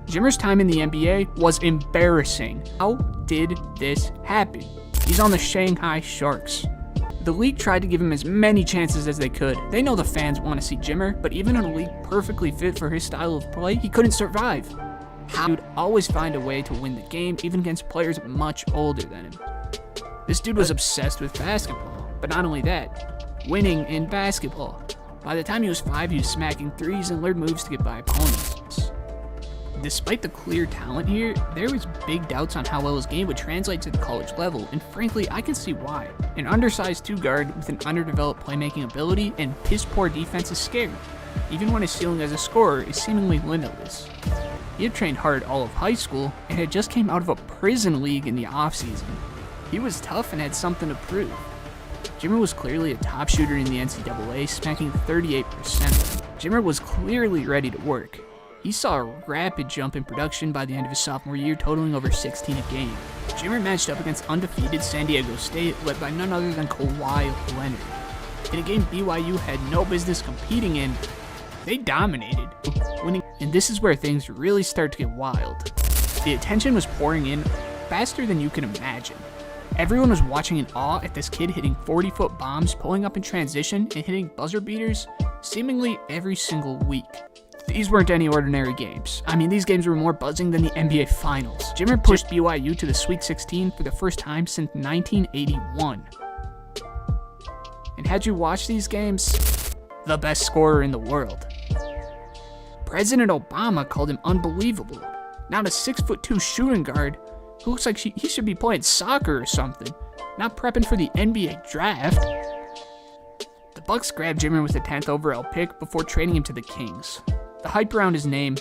Jimmer's time in the NBA was embarrassing. How did this happen? He's on the Shanghai Sharks. The league tried to give him as many chances as they could. They know the fans want to see Jimmer, but even in a league perfectly fit for his style of play, he couldn't survive. He would always find a way to win the game, even against players much older than him. This dude was obsessed with basketball, but not only that, winning in basketball. By the time he was 5, he was smacking threes and learned moves to get by opponents. Despite the clear talent here, there was big doubts on how well his game would translate to the college level, and frankly, I can see why. An undersized 2-guard with an underdeveloped playmaking ability and piss-poor defense is scary, even when his ceiling as a scorer is seemingly limitless. He had trained hard all of high school and had just came out of a prison league in the offseason. He was tough and had something to prove. Jimmer was clearly a top shooter in the NCAA, smacking 38%. Jimmer was clearly ready to work. He saw a rapid jump in production by the end of his sophomore year, totaling over 16 a game. Jimmer matched up against undefeated San Diego State, led by none other than Kawhi Leonard. In a game BYU had no business competing in, they dominated, winning. And this is where things really start to get wild. The attention was pouring in faster than you can imagine. Everyone was watching in awe at this kid hitting 40-foot bombs, pulling up in transition, and hitting buzzer beaters seemingly every single week. These weren't any ordinary games. I mean, these games were more buzzing than the NBA Finals. Jimmer pushed BYU to the Sweet 16 for the first time since 1981. And had you watched these games, the best scorer in the world. President Obama called him unbelievable. Not a 6'2" shooting guard who looks like he should be playing soccer or something, not prepping for the NBA draft. The Bucks grabbed Jimmer with the 10th overall pick before trading him to the Kings. The hype around his name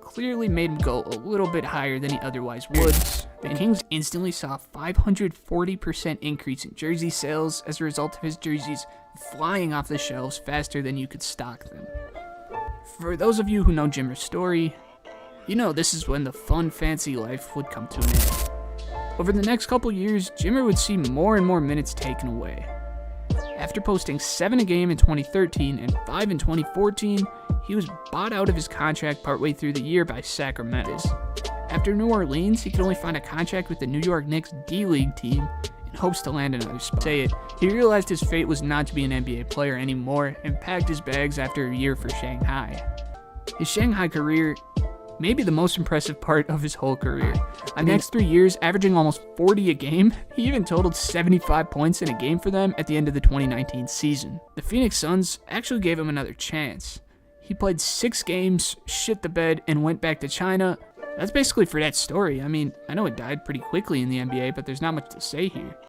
clearly made him go a little bit higher than he otherwise would. The Kings instantly saw a 540% increase in jersey sales as a result of his jerseys flying off the shelves faster than you could stock them. For those of you who know Jimmer's story, you know this is when the fun, fancy life would come to an end. Over the next couple years, Jimmer would see more and more minutes taken away. After posting 7 a game in 2013 and 5 in 2014, he was bought out of his contract partway through the year by Sacramento. After New Orleans, he could only find a contract with the New York Knicks D-League team in hopes to land another spot. He realized his fate was not to be an NBA player anymore and packed his bags after a year for Shanghai. His Shanghai career may be the most impressive part of his whole career. The next 3 years, averaging almost 40 a game, he even totaled 75 points in a game for them at the end of the 2019 season. The Phoenix Suns actually gave him another chance. He played 6 games, shit the bed, and went back to China. That's basically Fredette's story. I mean, I know it died pretty quickly in the NBA, but there's not much to say here.